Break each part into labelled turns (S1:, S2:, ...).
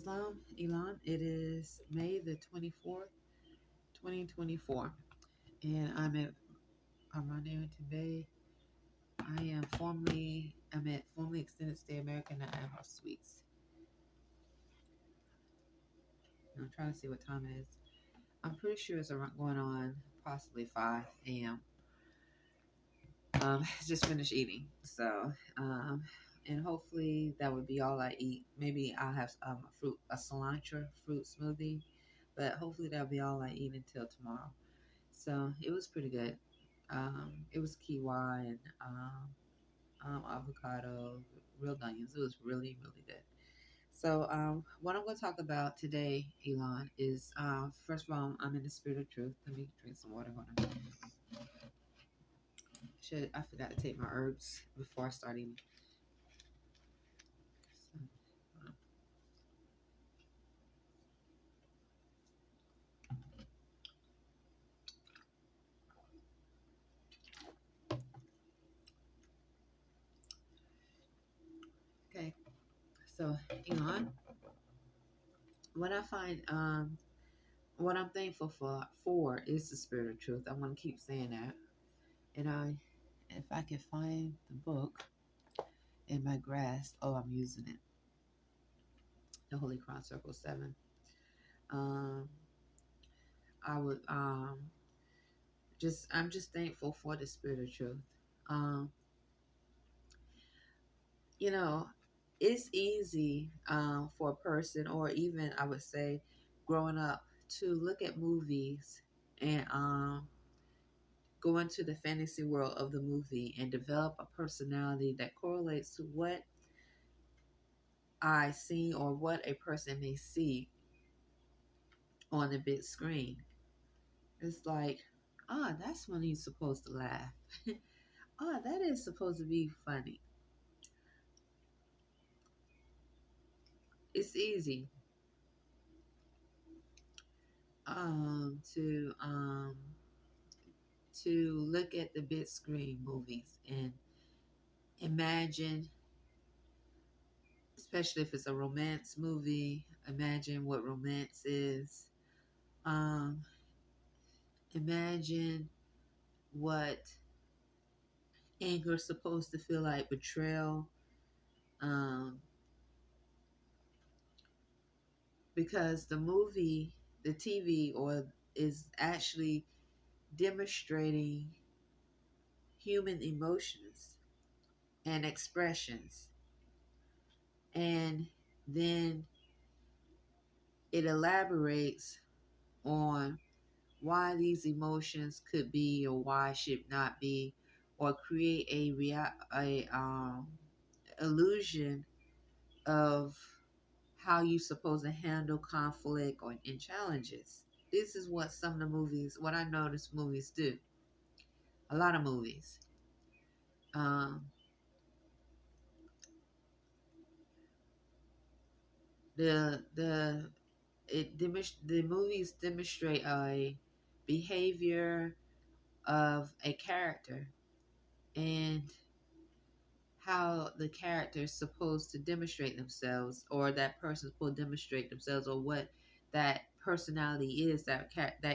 S1: Islam, Elon. It is May the 24th, 2024. And I'm on Arrington-Bey. I'm at formerly Extended Stay American at House Suites. I'm trying to see what time it is. I'm pretty sure it's around going on possibly 5 a.m. Just finished eating. So, and hopefully that would be all I eat. Maybe I'll have a cilantro fruit smoothie, but hopefully that'll be all I eat until tomorrow. So it was pretty good. It was quinoa and avocado, real onions. It was really, really good. So what I'm going to talk about today, Elon, is first of all, I'm in the spirit of truth. Let me drink some water. Hold on. I forgot to take my herbs before I start eating. So, okay. So, Elon, what I find, what I'm thankful for is the spirit of truth. I'm going to keep saying that. And if I can find the book in my grasp, oh, I'm using it. The Holy Cross Circle 7. Um, I would I'm just thankful for the spirit of truth. Um, you know, it's easy for a person, or even I would say, growing up, to look at movies and go into the fantasy world of the movie and develop a personality that correlates to what I see or what a person may see on the big screen. It's like, ah, that's when he's supposed to laugh. Ah, that is supposed to be funny. It's easy um, to um, to look at the big screen movies and imagine, especially if it's a romance movie, imagine what romance is. Um, Imagine what anger is supposed to feel like, betrayal. Um, because the TV, or is actually demonstrating human emotions and expressions, and then it elaborates on why these emotions could be or why should not be, or create a illusion of how you supposed to handle conflict or in challenges. This is what some of the movies, what I notice movies do. A lot of movies. Um, the the movies demonstrate a behavior of a character, and how the character is supposed to demonstrate themselves, or that person's supposed to demonstrate themselves, or what that personality is that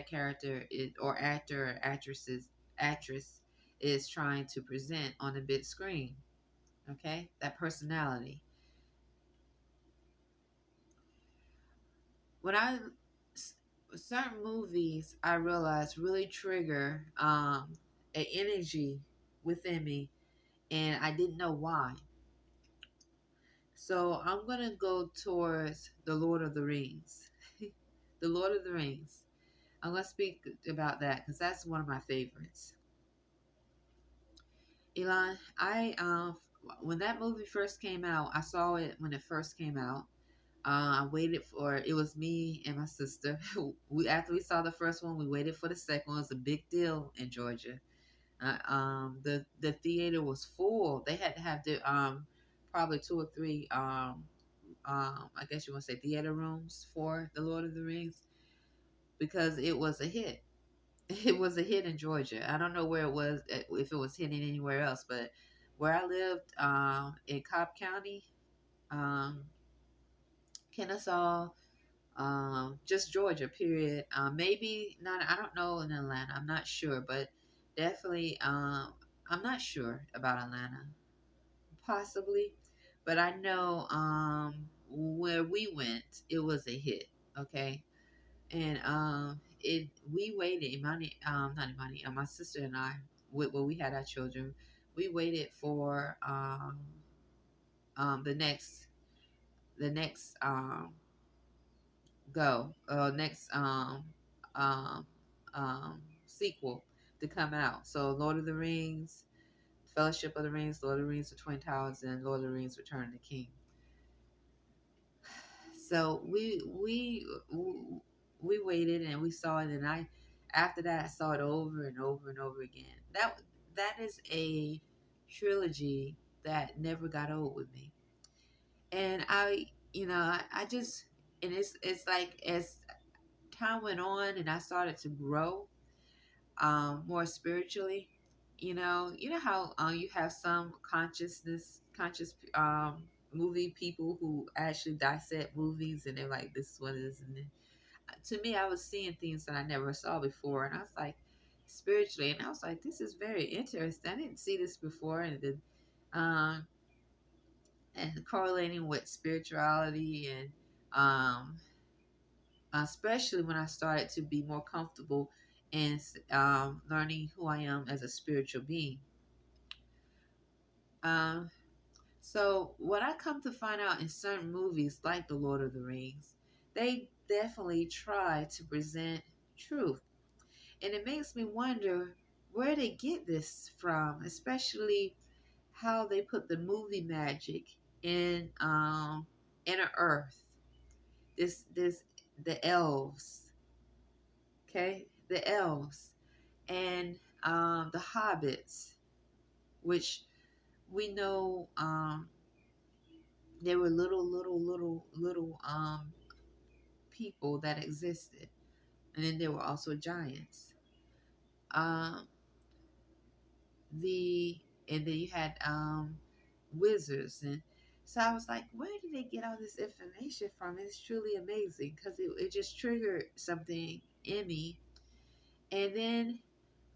S1: character is, or actor or actress is trying to present on the big screen. Okay, that personality. When I certain movies, I realize really trigger an energy within me, and I didn't know why. So I'm gonna go towards the Lord of the Rings. The Lord of the Rings. I'm gonna speak about that because that's one of my favorites. Elon, I when that movie first came out, I saw it when it first came out. I waited for it. Was me and my sister. We After we saw the first one, we waited for the second one. It was a big deal in Georgia. The theater was full. They had to have the probably two or three I guess you want to say theater rooms for the Lord of the Rings, because it was a hit. It was a hit in Georgia. I don't know where it was, if it was hitting anywhere else, but where I lived in Cobb County, um, Kennesaw, just Georgia, period. Maybe not, I don't know in Atlanta, I'm not sure, but definitely, I'm not sure about Atlanta, possibly, but I know where we went, it was a hit, okay, and it we waited, Imani, not Imani, my sister and I, when we had our children, we waited for the next next um sequel to come out. So Lord of the Rings, Fellowship of the Rings, Lord of the Rings, The Twin Towers, and Lord of the Rings, Return of the King. So we waited and we saw it, and I after that I saw it over and over and over again. That is a trilogy that never got old with me, and I just, and it's like as time went on and I started to grow more spiritually. You know how you have some conscious movie people who actually dissect movies, and they're like, this is what it is. And then, to me, I was seeing things that I never saw before, and I was like, spiritually, and I was like, this is very interesting. I didn't see this before, and then um, and correlating with spirituality and um, especially when I started to be more comfortable in learning who I am as a spiritual being. Um, so, what I come to find out in certain movies like The Lord of the Rings, they definitely try to present truth. And it makes me wonder where they get this from, especially how they put the movie magic in Inner Earth. This the elves, okay? The elves and the hobbits, which we know they were little people that existed, and then there were also giants. Um, the and then you had wizards, and so I was like, where did they get all this information from? It's truly amazing because it just triggered something in me, and then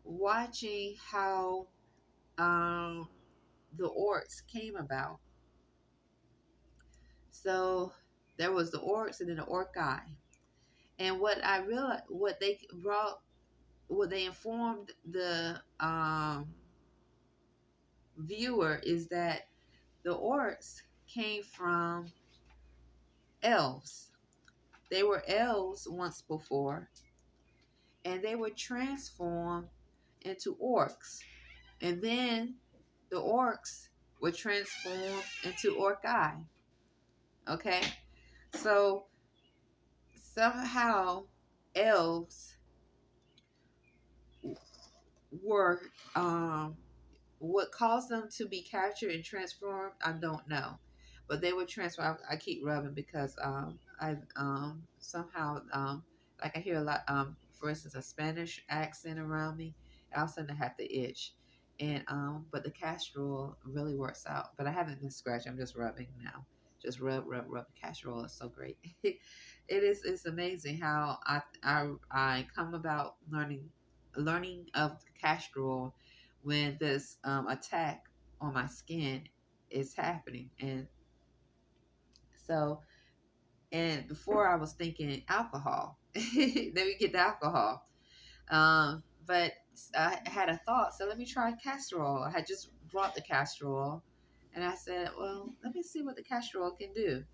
S1: watching how um the orcs came about. So there was the orcs and then the orc guy. And what I realized, what they informed the viewer is that the orcs came from elves. They were elves once before, and they were transformed into orcs. And then the orcs were transformed into orci. Okay? So somehow elves were what caused them to be captured and transformed, I don't know, but they were transformed. I keep rubbing because I somehow like I hear a lot, for instance, a Spanish accent around me. All of a sudden I have to itch, and but the castor oil really works out. But I haven't been scratching. I'm just rubbing now. Just rub. Castor oil is so great. It's amazing how I come about learning of castor oil when this attack on my skin is happening. And so, and before I was thinking alcohol. Let me get the alcohol. But I had a thought, so let me try castor oil. I had just brought the castor oil, and I said, well, let me see what the castor oil can do.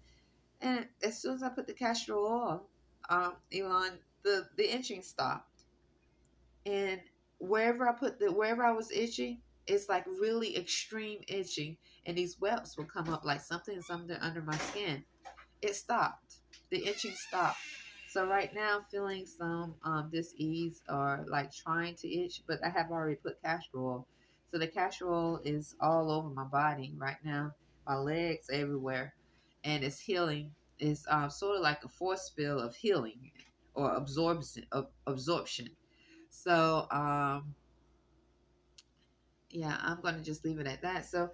S1: And as soon as I put the castor oil, Elon, the itching stopped. And wherever I was itching, it's like really extreme itching, and these webs will come up like something's under my skin. It stopped. The itching stopped. So right now I'm feeling some dis-ease or like trying to itch, but I have already put castor oil. So the castor oil is all over my body right now, my legs everywhere, and it's healing. It's sort of like a force field of healing or absorption. So yeah, I'm gonna just leave it at that. So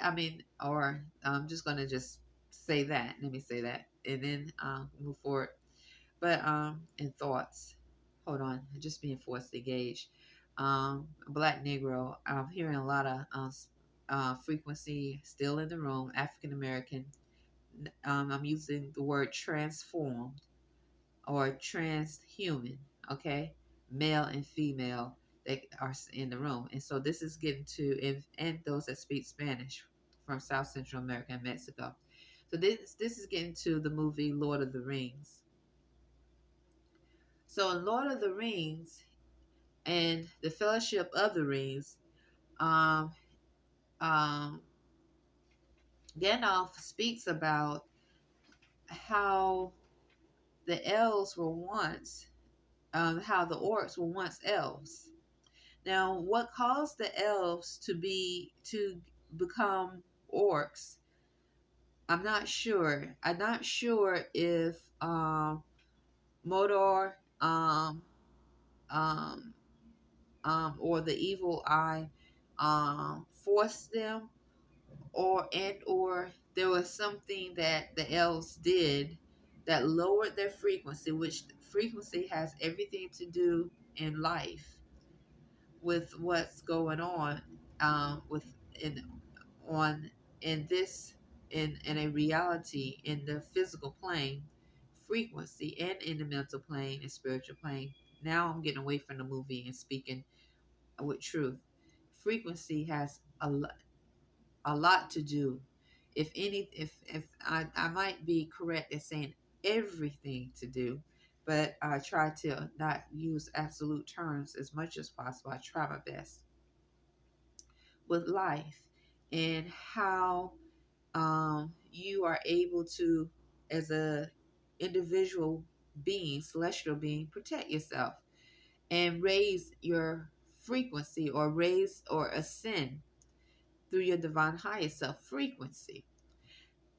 S1: I mean, or I'm just gonna just say that. Let me say that. and then move forward. But in thoughts, hold on, just being forced to gauge. Black Negro. I'm hearing a lot of frequency still in the room. African American. I'm using the word transformed or transhuman. Okay, male and female that are in the room, and so this is getting to and those that speak Spanish from South Central America and Mexico. So this is getting to the movie Lord of the Rings. So in Lord of the Rings and the Fellowship of the Rings, um, um, Gandalf speaks about how the elves were once, how the orcs were once elves. Now, what caused the elves to become orcs? I'm not sure. I'm not sure if Modor um, or the evil eye forced them, or there was something that the elves did that lowered their frequency, which frequency has everything to do in life with what's going on with in on in this in a reality in the physical plane frequency and in the mental plane and spiritual plane. Now I'm getting away from the movie and speaking with truth. Frequency has a lot to do. If I might be correct in saying everything to do, but I try to not use absolute terms as much as possible. I try my best with life and how you are able to, as a individual being, celestial being, protect yourself and raise your frequency or raise or ascend through your divine highest self frequency.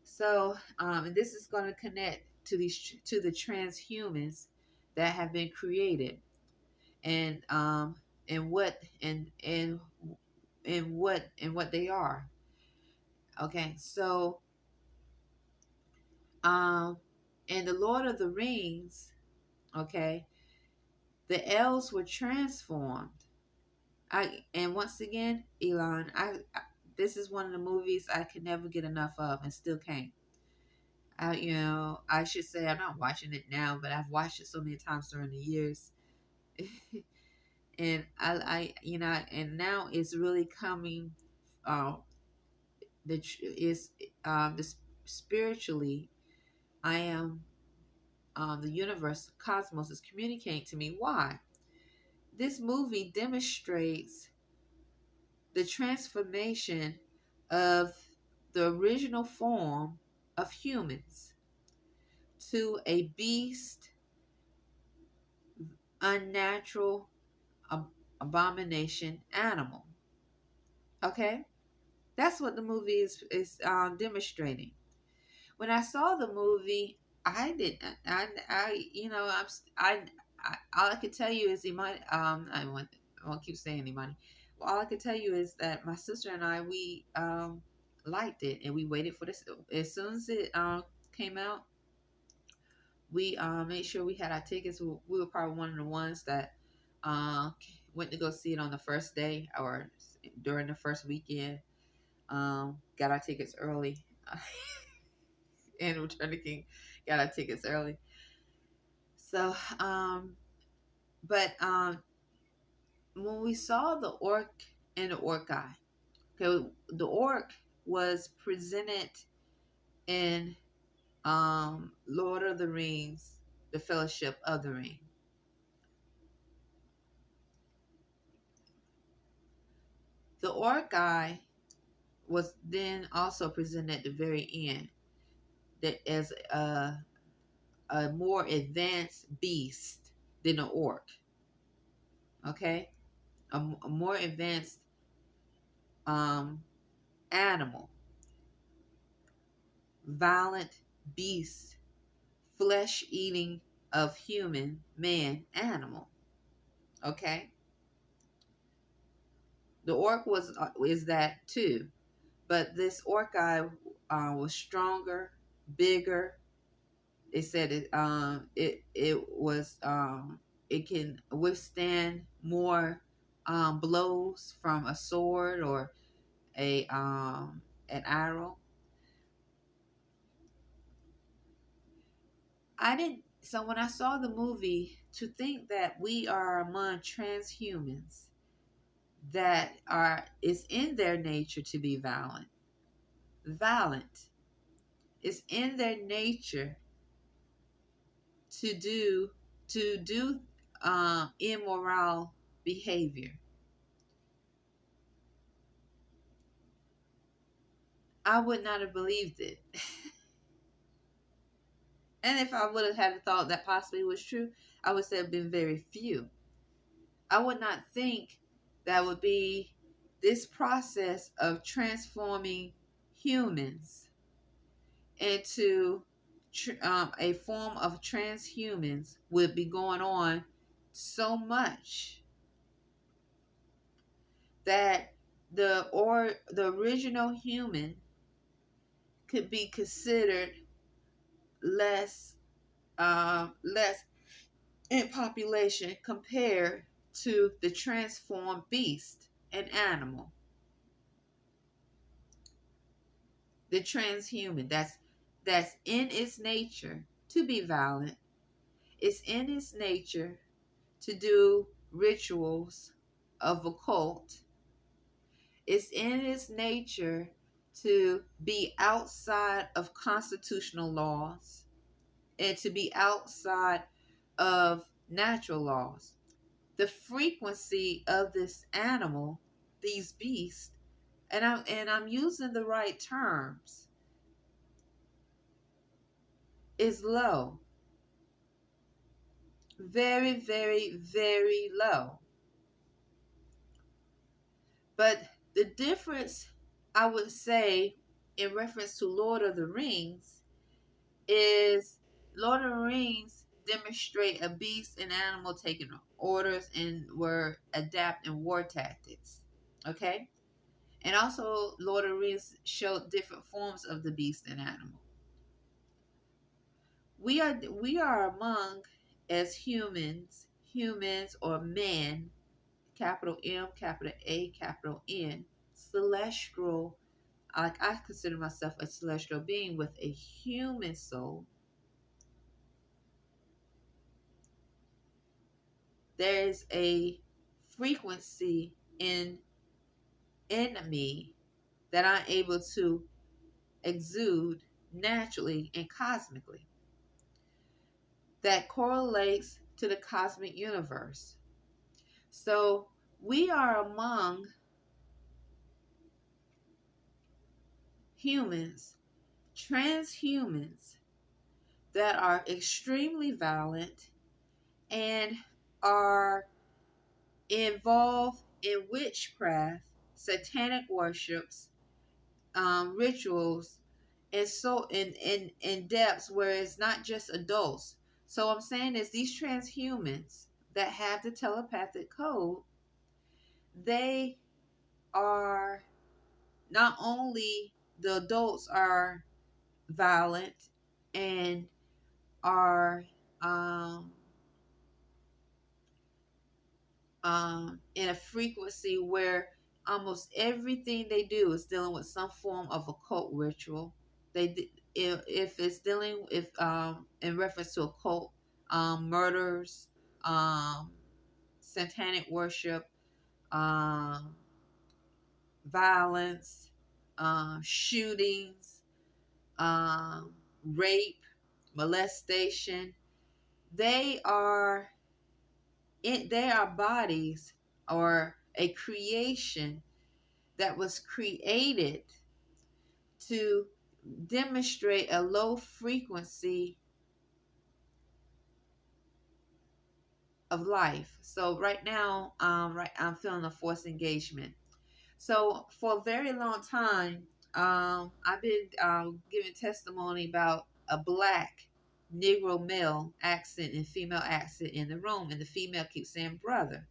S1: So, and this is going to connect to the transhumans that have been created, and what and what they are. Okay, so um, in the Lord of the Rings, okay, the elves were transformed. And once again, Elon, I this is one of the movies I can never get enough of, and still can't. I should say I'm not watching it now, but I've watched it so many times during the years, and and now it's really coming. Uh, is this spiritually, I am. The universe, cosmos is communicating to me. Why? This movie demonstrates the transformation of the original form of humans to a beast, unnatural, abomination animal. Okay, that's what the movie is demonstrating. When I saw the movie, I didn't. I you know I all I could tell you is Imani. I won't keep saying Imani. Well, all I could tell you is that my sister and I we liked it and we waited for this. As soon as it came out, we made sure we had our tickets. We were probably one of the ones that uh went to go see it on the first day or during the first weekend. Got our tickets early. And Return the King got our tickets early. So, but when we saw the orc and the orc guy, okay, the orc was presented in Lord of the Rings, the Fellowship of the Ring. The orc guy was then also presented at the very end that as a more advanced beast than an orc. Okay, a more advanced um, animal, violent beast, flesh eating of human, man, animal. Okay, the orc was is that too, but this orc guy was stronger, bigger, They said it can withstand more blows from a sword or a an arrow. I didn't. So when I saw the movie, to think that we are among transhumans that are is in their nature to be violent. It's in their nature to do to do immoral behavior. I would not have believed it. And if I would have had a thought that possibly was true, I would say have been very few. I would not think that would be this process of transforming humans into a form of transhumans would be going on so much that the original human could be considered less in population compared to the transformed beast and animal, the transhuman that's in its nature to be violent. It's in its nature to do rituals of occult. It's in its nature to be outside of constitutional laws and to be outside of natural laws. The frequency of this animal, these beasts, and I'm using the right terms, is low. Very, very, very low. But the difference, I would say, in reference to Lord of the Rings, is Lord of the Rings demonstrate a beast and animal taking orders and were adapting war tactics. Okay? And also Lord of the Rings showed different forms of the beast and animal. We are among as humans or men, capital M, capital A, capital N, celestial. Like I consider myself a celestial being with a human soul. There is a frequency in me that I'm able to exude naturally and cosmically that correlates to the cosmic universe. So we are among humans, transhumans, that are extremely violent and are involved in witchcraft, satanic worships, rituals, and so in depths where it's not just adults. So I'm saying is these transhumans that have the telepathic code, they are not only the adults are violent and are in a frequency where almost everything they do is dealing with some form of occult ritual. If it's dealing if in reference to occult murders, um, satanic worship, um, violence, shootings, rape, molestation. They are they are bodies or a creation that was created to demonstrate a low frequency of life. So right now, I'm feeling a forced engagement. So for a very long time, I've been giving testimony about a black Negro male accent and female accent in the room, and the female keeps saying brother.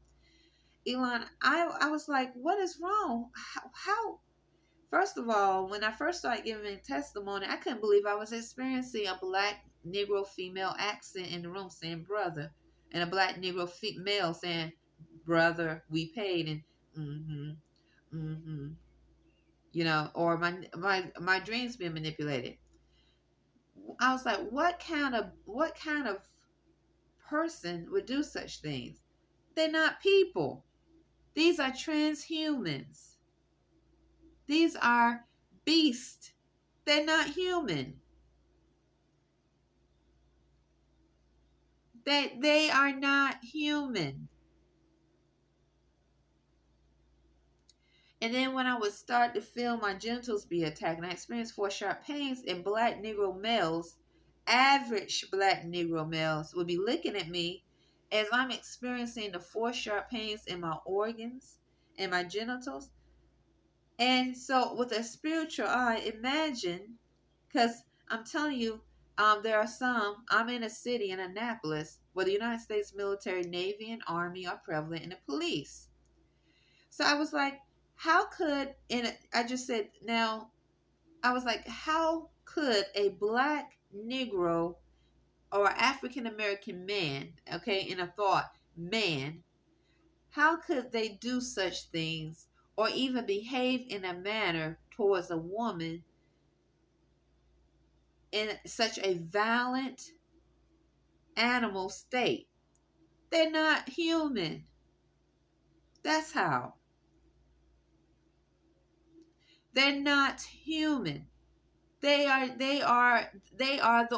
S1: Elon, I was like, what is wrong? How First of all, when I first started giving testimony, I couldn't believe I was experiencing a black Negro female accent in the room saying brother, and a black Negro male saying brother, we paid, and mm-hmm, mm-hmm, or my dreams being manipulated. I was like, what kind of person would do such things? They're not people. These are transhumans. These are beasts. They're not human. They are not human. And then when I would start to feel my genitals be attacked, and I experienced four sharp pains, and black Negro males, average black Negro males, would be looking at me as I'm experiencing the four sharp pains in my organs and my genitals. And so, with a spiritual eye, imagine, because I'm telling you, there are some. I'm in a city in Annapolis where the United States military, Navy, and Army are prevalent, and the police. So I was like, how could, and I just said, now, I was like, how could a black Negro or African American man, okay, in a thought, man, how could they do such things or even behave in a manner towards a woman in such a violent animal state? They're not human. That's how. They're not human. They are the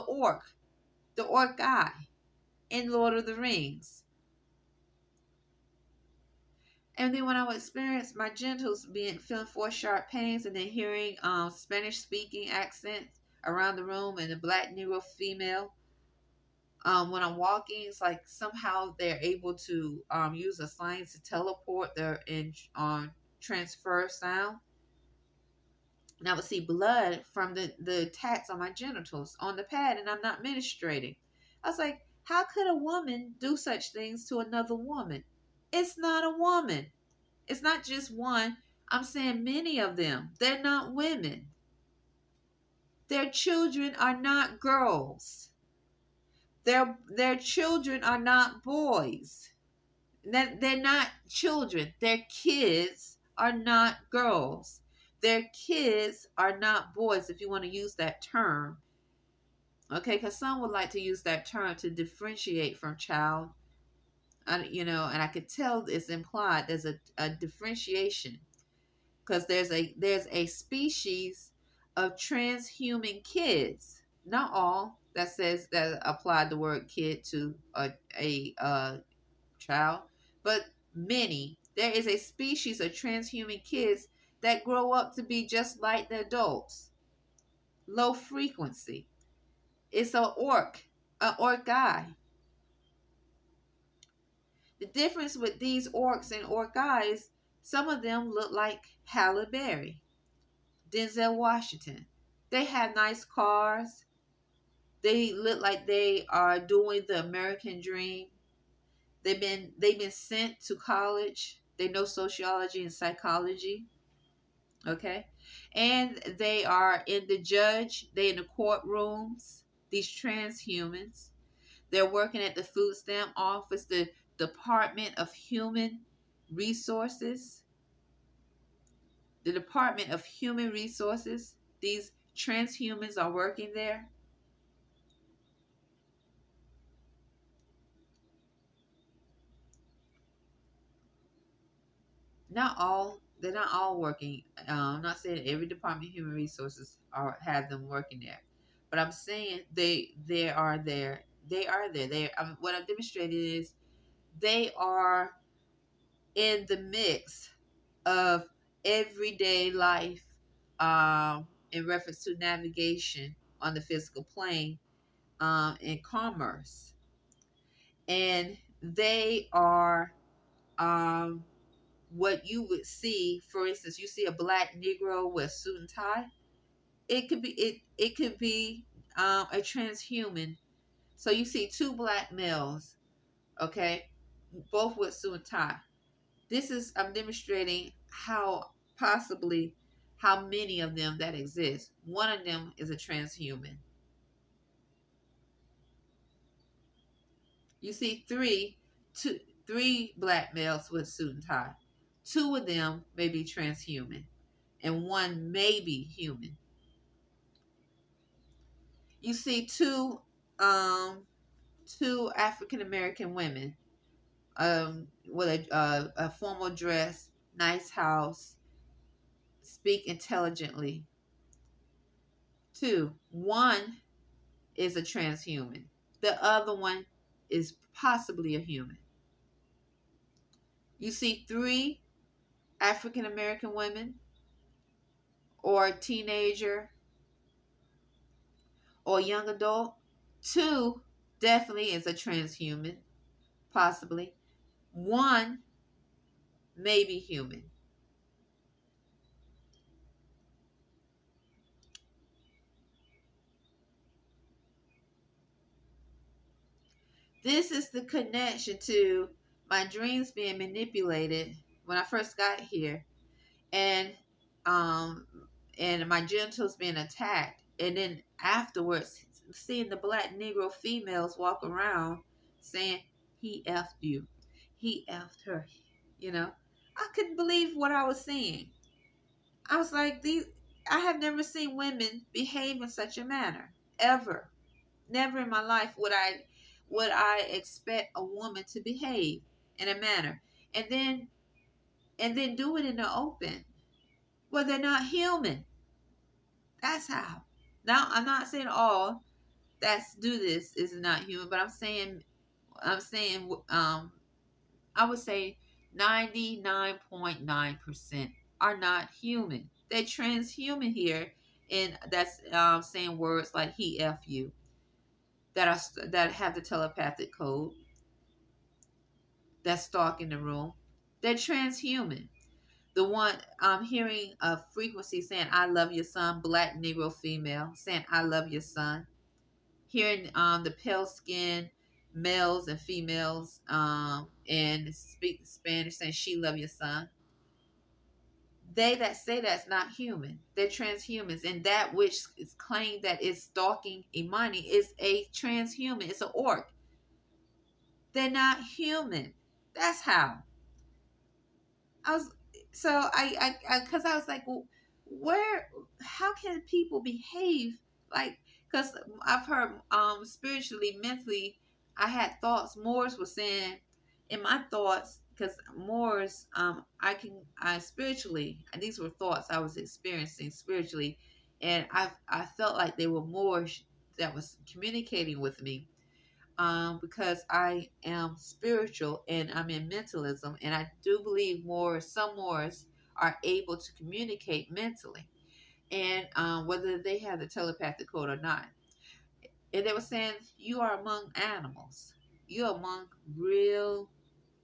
S1: orc guy in Lord of the Rings. And then when I would experience my genitals feeling four sharp pains, and then hearing Spanish speaking accents around the room, and the black Negro female, when I'm walking, it's like somehow they're able to use a sign to teleport their transfer sound. And I would see blood from the attacks on my genitals on the pad, and I'm not menstruating. I was like, how could a woman do such things to another woman? It's not a woman. It's not just one. I'm saying many of them. They're not women. Their children are not girls. Their children are not boys. They're not children. Their kids are not girls. Their kids are not boys, if you want to use that term. Okay, because some would like to use that term to differentiate from child. And I could tell it's implied there's a differentiation, because there's a species of transhuman kids. Not all that says that applied the word kid to a child, but many. There is a species of transhuman kids that grow up to be just like the adults. Low frequency. It's an orc guy. The difference with these orcs and orc guys, some of them look like Halle Berry, Denzel Washington. They have nice cars. They look like they are doing the American dream. They've been sent to college. They know sociology and psychology. Okay. And they are they in the courtrooms, these transhumans. They're working at the food stamp office, the Department of Human Resources. The Department of Human Resources. These transhumans are working there. They're not all working. I'm not saying every Department of Human Resources have them working there, but I'm saying they are there. They are there. What I've demonstrated is they are in the mix of everyday life, in reference to navigation on the physical plane, in commerce, and they are um, what you would see. For instance, you see a black Negro with suit and tie. It could be a transhuman. So you see two black males, okay, both with suit and tie. I'm demonstrating how many of them that exist. One of them is a transhuman. You see three black males with suit and tie. Two of them may be transhuman, and one may be human. You see two African American women, with a formal dress, nice house, speak intelligently. Two, one is a transhuman. The other one is possibly a human. You see three African American women, or a teenager, or a young adult. Two definitely is a transhuman, possibly. One may be human. This is the connection to my dreams being manipulated when I first got here, and um and my genitals being attacked, and then afterwards seeing the black Negro females walk around saying he effed you, he effed her. You know, I couldn't believe what I was seeing. I was like, these. I have never seen women behave in such a manner ever. Never in my life would I expect a woman to behave in a manner, and then do it in the open. Well, they're not human. That's how. Now, I'm not saying all that's do this is not human, but I'm saying I would say 99.9% are not human. They're transhuman here, and that's saying words like he f you, that have the telepathic code, that stalk in the room. They're transhuman. The one I'm hearing a frequency saying I love your son, black Negro female saying I love your son. Hearing the pale skin males and females and speak Spanish saying she love your son. They that say that's not human. They're transhumans, and that which is claimed that is stalking Imani is a transhuman. It's an orc. They're not human. That's how. I was so because I was like, well, where? How can people behave like? Because I've heard spiritually, mentally, I had thoughts. Moors was saying in my thoughts, because Moors I spiritually, and these were thoughts I was experiencing spiritually, and I felt like they were Moors that was communicating with me, because I am spiritual and I'm in mentalism, and I do believe some Moors are able to communicate mentally, and whether they have the telepathic code or not. And they were saying, you are among animals. You're among real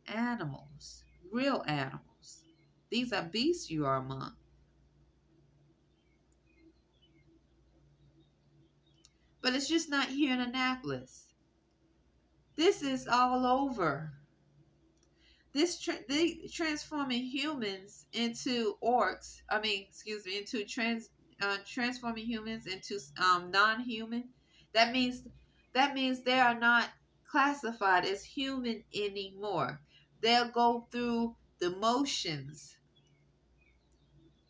S1: animals. Real animals. These are beasts you are among. But it's just not here in Annapolis. This is all over. They transforming humans into orcs. I mean, excuse me, into transforming humans into non-human. That means they are not classified as human anymore. They'll go through the motions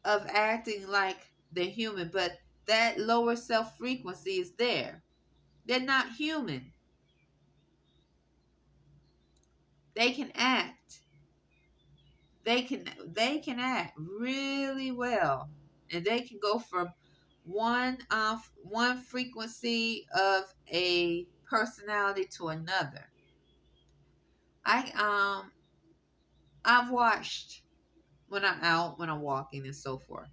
S1: of acting like they're human, but that lower self frequency is there. They're not human. They can act. They can act really well, and they can go from one frequency of a personality to another. I I've watched when I'm out, when I'm walking and so forth.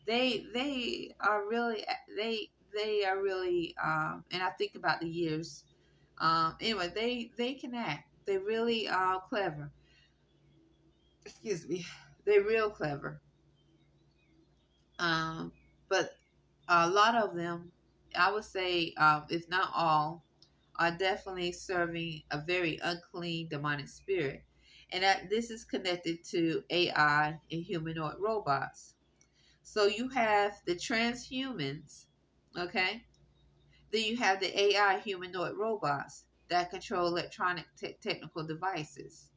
S1: They are really they are really and I think about the years. Anyway, they can act. They're really clever. Excuse me. They're real clever. Um, but a lot of them, I would say, if not all, are definitely serving a very unclean demonic spirit. And that this is connected to AI and humanoid robots. So you have the transhumans, okay? Then you have the AI humanoid robots that control electronic technical devices.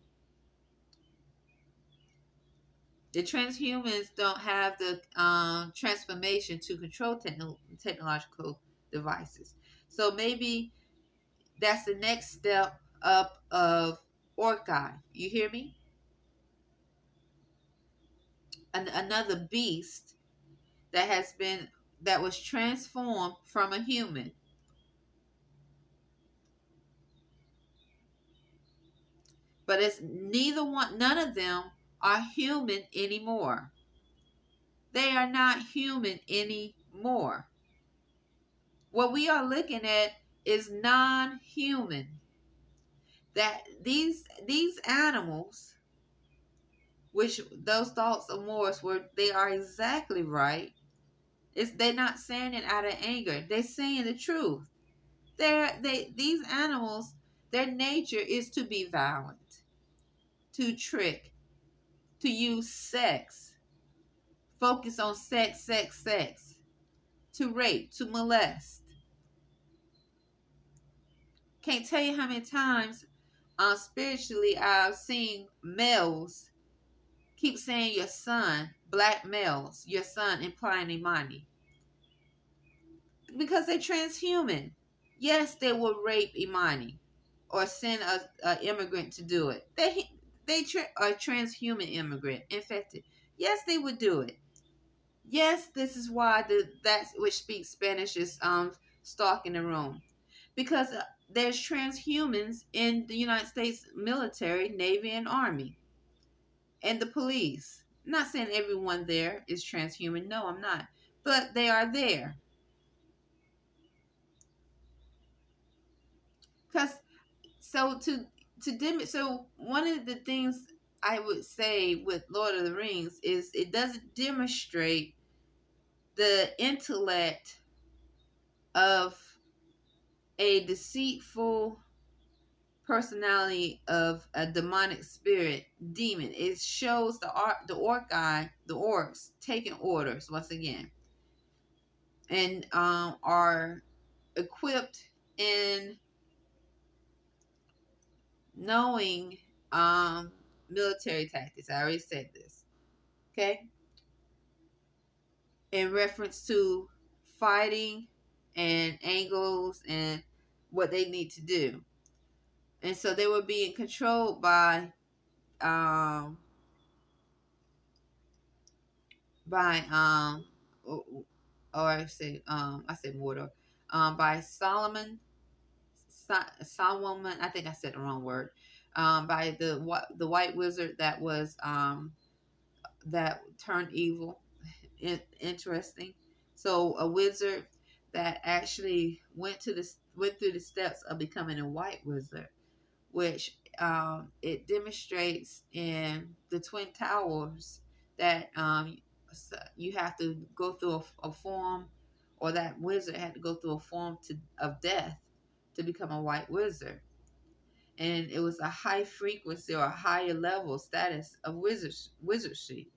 S1: The transhumans don't have the transformation to control technological devices. So maybe that's the next step up of Orcai. You hear me? Another beast that was transformed from a human. But it's none of them are human anymore. They are not human anymore. What we are looking at is non-human. That these animals, which those thoughts of Morris were, they are exactly right. They're not saying it out of anger. They're saying the truth. These animals, their nature is to be violent, to trick, to use sex, focus on sex, sex, sex, to rape, to molest. Can't tell you how many times spiritually I've seen males keep saying your son, black males, your son, implying Imani. Because they're transhuman. Yes, they will rape Imani or send a immigrant to do it. A transhuman immigrant infected. Yes, they would do it. Yes, this is why that which speaks Spanish is stalking the room, because there's transhumans in the United States military, Navy, and Army, and the police. I'm not saying everyone there is transhuman. No, I'm not. But they are there. Because so one of the things I would say with Lord of the Rings is it doesn't demonstrate the intellect of a deceitful personality of a demonic spirit demon. It shows the orcs taking orders once again, and are equipped in knowing military tactics. I already said this. Okay, in reference to fighting and angles and what they need to do, and so they were being controlled um by or, I said Mordor, by Solomon. I think I said the wrong word. By the white wizard that turned evil. Interesting. So a wizard that actually went through the steps of becoming a white wizard, which it demonstrates in the Twin Towers that you have to go through a form, or that wizard had to go through a form of death to become a white wizard. And it was a high frequency or a higher level status of wizardry.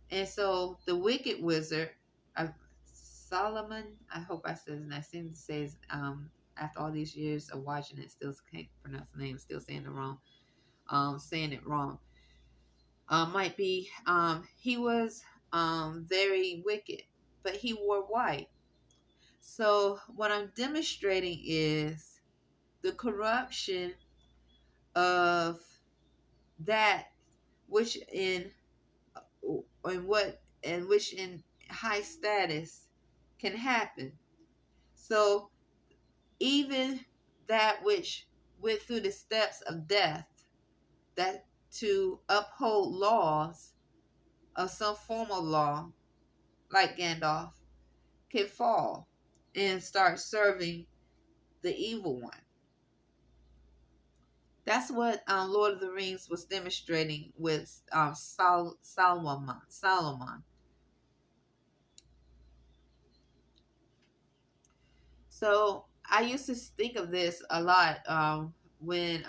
S1: And so the wicked wizard, uh, Solomon, I hope I said his name. I seem to say after all these years of watching it, still can't pronounce the name, still saying it wrong. Might be he was very wicked, but he wore white. So what I'm demonstrating is the corruption of that which which in high status can happen. So even that which went through the steps of death, that to uphold laws of some form of law, like Gandalf, can fall and start serving the evil one. That's what Lord of the Rings was demonstrating with Solomon. So I used to think of this a lot when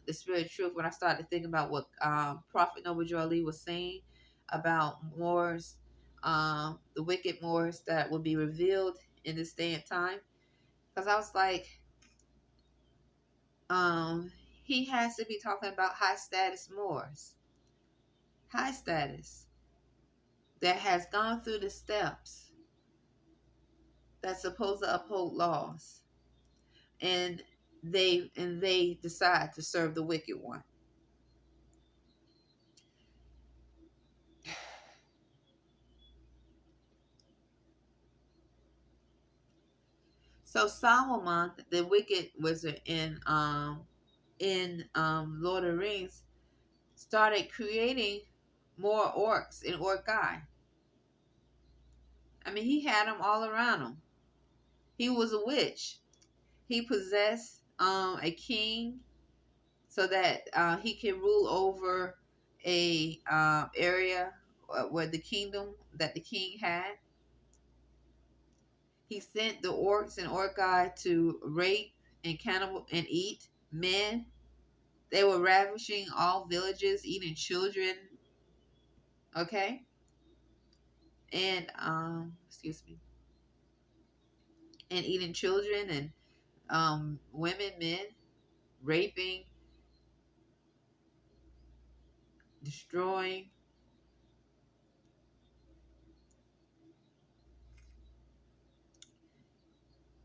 S1: the spirit of truth, when I started thinking about what Prophet Noble Joe Ali was saying about Moors, the wicked Moors that will be revealed in this day and time, because I was like, um, he has to be talking about high status Moors, high status that has gone through the steps that's supposed to uphold laws, and they decide to serve the wicked one. So Solomon, the wicked wizard in Lord of the Rings, started creating more orcs in Orkai. I mean, he had them all around him. He was a witch. He possessed a king so that he can rule over a area where the kingdom that the king had. He sent the orcs and Orkai to rape and cannibal and eat men. They were ravishing all villages, eating children. Okay, and excuse me, and eating children and women, men, raping, destroying.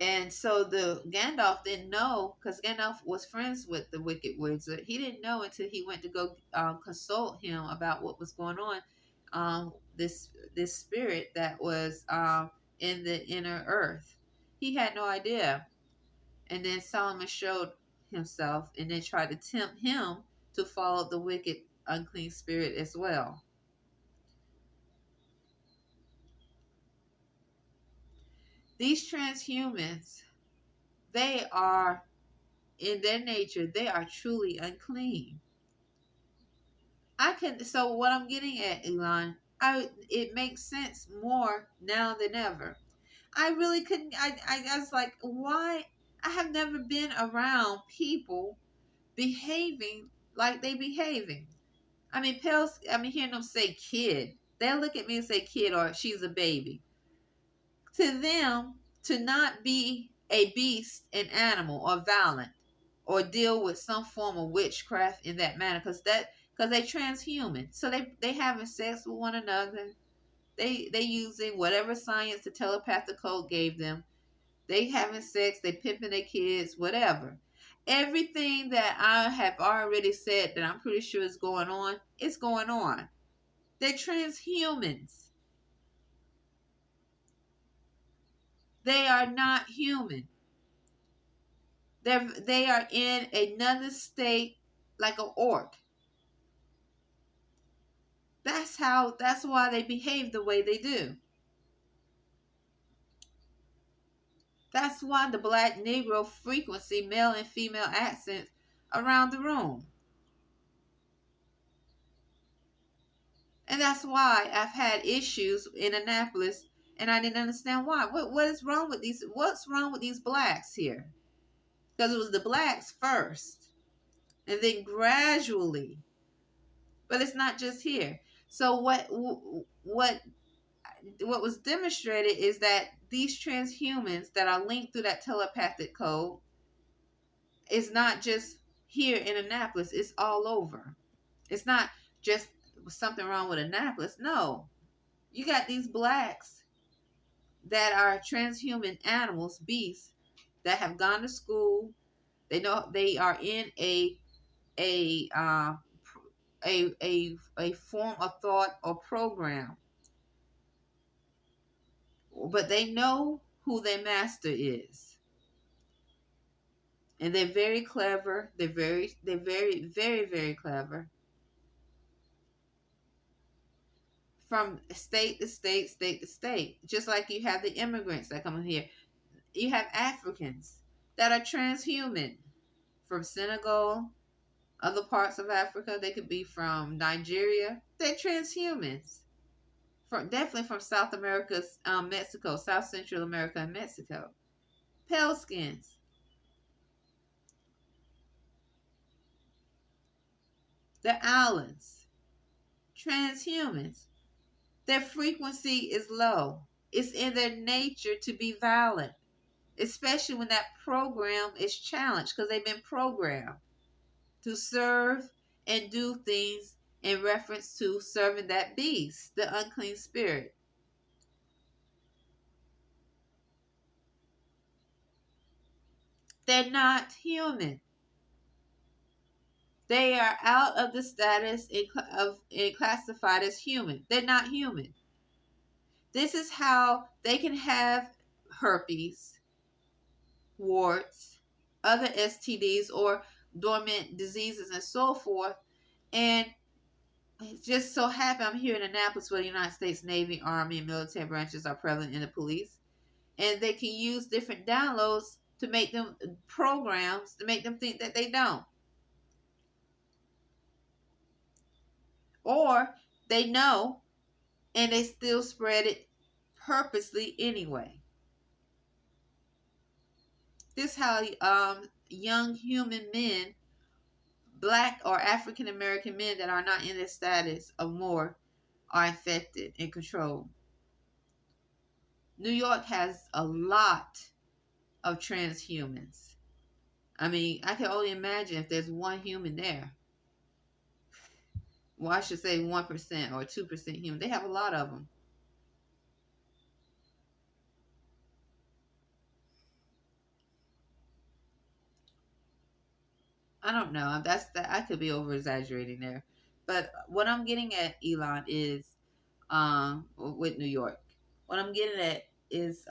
S1: And so the Gandalf didn't know, because Gandalf was friends with the Wicked Wizard. He didn't know until he went to go consult him about what was going on. This spirit that was in the inner earth. He had no idea. And then Solomon showed himself, and then tried to tempt him to follow the wicked, unclean spirit as well. These transhumans, they are, in their nature, they are truly unclean. So what I'm getting at, Elon, it makes sense more now than ever. I really couldn't, I was like, why? I have never been around people behaving like they behaving. I mean, hearing them say kid. They'll look at me and say kid, or she's a baby. To them, to not be a beast, an animal, or violent, or deal with some form of witchcraft in that manner, because they transhuman, so they having sex with one another. They using whatever science the telepathic code gave them. They having sex. They pimping their kids, whatever. Everything that I have already said that I'm pretty sure is going on, it's going on. They're transhumans. They are not human. They are in another state, like an orc. That's why they behave the way they do. That's why the black Negro frequency male and female accents around the room. And that's why I've had issues in Annapolis, and I didn't understand why. What is wrong with these? What's wrong with these blacks here? Because it was the blacks first, and then gradually. But it's not just here. So what was demonstrated is that these transhumans that are linked through that telepathic code is not just here in Annapolis, it's all over. It's not just something wrong with Annapolis. No. You got these blacks that are transhuman animals, beasts, that have gone to school. They know they are in a uh, a form of thought or program, but they know who their master is, and they're very clever. They're very clever. From state to state, state to state, just like you have the immigrants that come in here. You have Africans that are transhuman from Senegal, other parts of Africa. They could be from Nigeria. They're transhumans. Definitely from South America's Mexico, South Central America, and Mexico. Pale skins. The islands, transhumans, their frequency is low. It's in their nature to be violent, especially when that program is challenged because they've been programmed to serve and do things in reference to serving that beast, the unclean spirit. They're not human. They are out of the status of classified as human. They're not human. This is how they can have herpes, warts, other STDs, or dormant diseases and so forth. And it just so happened I'm here in Annapolis where the United States Navy, Army, and military branches are prevalent in the police. And they can use different downloads to make them programs to make them think that they don't. Or they know and they still spread it purposely anyway. This is how young human men, black or African American men that are not in the status of more, are infected and controlled. New York has a lot of transhumans. I mean, I can only imagine if there's one human there. Well, I should say 1% or 2% human. They have a lot of them. I don't know. That's that. I could be over exaggerating there, but what I'm getting at, Elon, is with New York. What I'm getting at is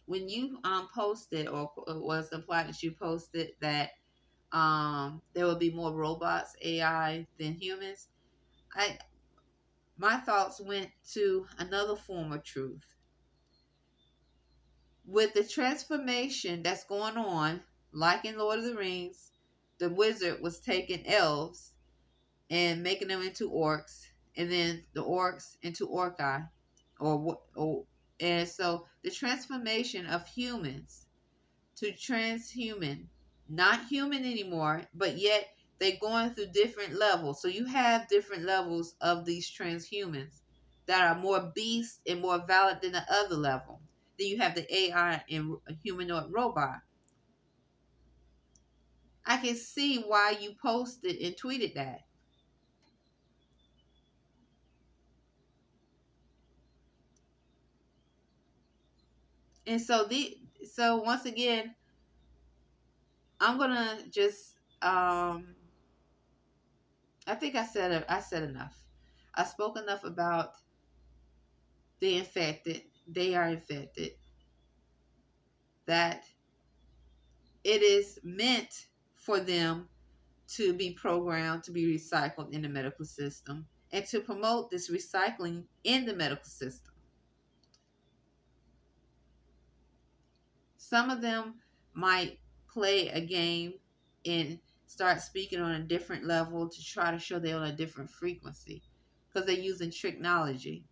S1: when you posted, or was implied that you posted that there will be more robots, AI, than humans. I My thoughts went to another form of truth. With the transformation that's going on, like in Lord of the Rings, the wizard was taking elves and making them into orcs, and then the orcs into orci, and so the transformation of humans to transhuman, not human anymore, but yet they're going through different levels. So you have different levels of these transhumans that are more beast and more valid than the other level. Then you have the AI and humanoid robot. I can see why you posted and tweeted that. And so once again, I'm gonna just I think I said enough. I spoke enough about the infected. They are infected. That it is meant for them to be programmed to be recycled in the medical system and to promote this recycling in the medical system. Some of them might play a game and start speaking on a different level to try to show they're on a different frequency because they're using technology.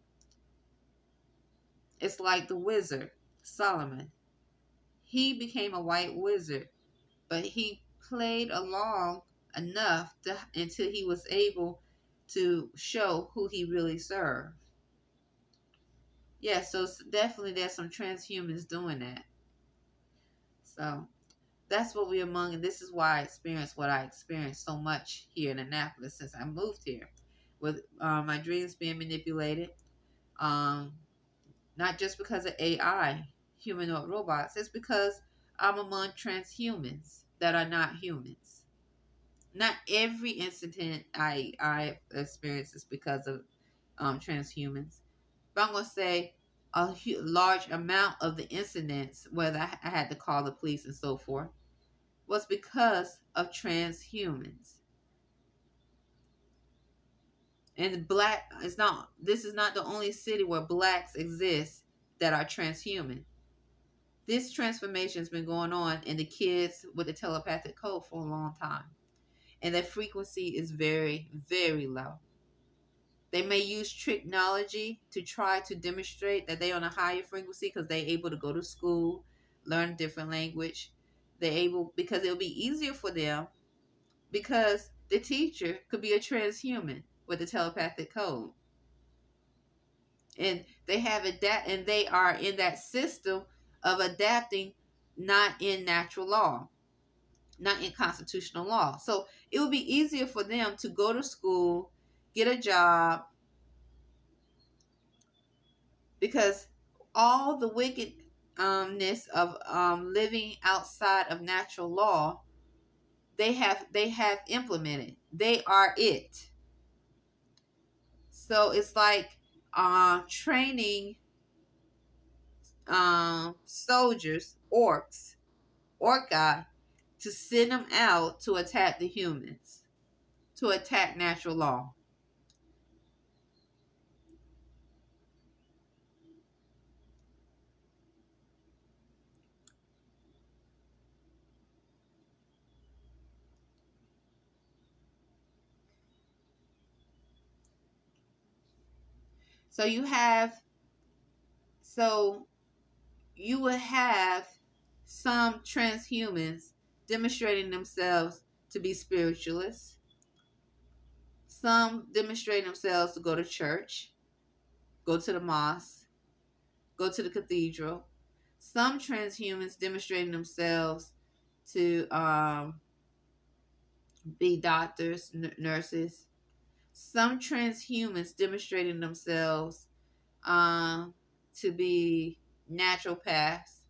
S1: It's like the wizard, Solomon. He became a white wizard, but he played along enough until he was able to show who he really served. Yeah, so definitely there's some transhumans doing that. So that's what we're among, and this is why I experienced what I experienced so much here in Annapolis since I moved here, with my dreams being manipulated. Um, Not just because of AI, humanoid robots. It's because I'm among transhumans that are not humans. Not every incident I experience is because of transhumans, but I'm gonna say a large amount of the incidents, whether I had to call the police and so forth, was because of transhumans. And black is not. This is not the only city where blacks exist that are transhuman. This transformation has been going on in the kids with the telepathic code for a long time, and their frequency is very, very low. They may use technology to try to demonstrate that they're on a higher frequency because they're able to go to school, learn a different language. They're able, because it'll be easier for them, because the teacher could be a transhuman with a telepathic code. And they are in that system of adapting, not in natural law, not in constitutional law. So it would be easier for them to go to school, get a job, because all the wickedness of living outside of natural law, they have implemented. They are it. So it's like training soldiers, orci, to send them out to attack the humans, to attack natural law. So so you would have some transhumans demonstrating themselves to be spiritualists, some demonstrating themselves to go to church, go to the mosque, go to the cathedral, some transhumans demonstrating themselves to be doctors, nurses, some transhumans demonstrating themselves to be naturopaths,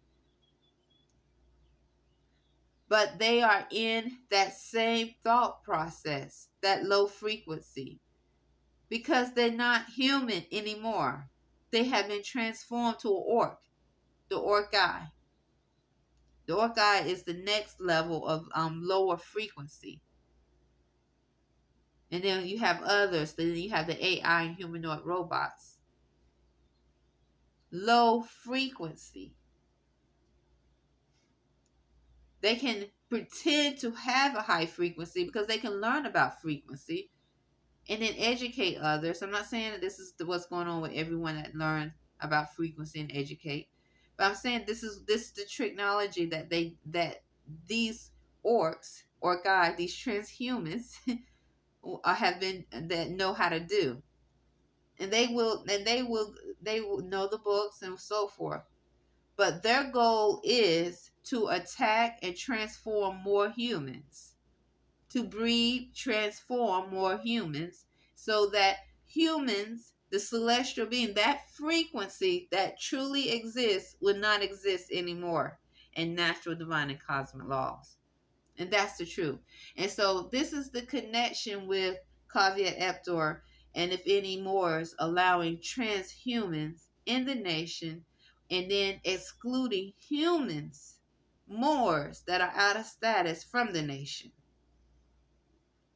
S1: but they are in that same thought process, that low frequency, because they're not human anymore. They have been transformed to an orc, the orc eye. The orc eye is the next level of lower frequency. And then you have others. Then you have the AI and humanoid robots. Low frequency. They can pretend to have a high frequency because they can learn about frequency and then educate others. I'm not saying that this is what's going on with everyone that learns about frequency and educate, but I'm saying this is the technology that these orcs or guys, these transhumans have been, that know how to do, and they will know the books and so forth. But their goal is to attack and transform more humans, to breed, transform more humans, so that humans, the celestial being, that frequency that truly exists, will not exist anymore in natural, divine, and cosmic laws. And that's the truth. And so this is the connection with Caveat Emptor, and if any more, is allowing transhumans in the nation, and then excluding humans, Moors that are out of status, from the nation.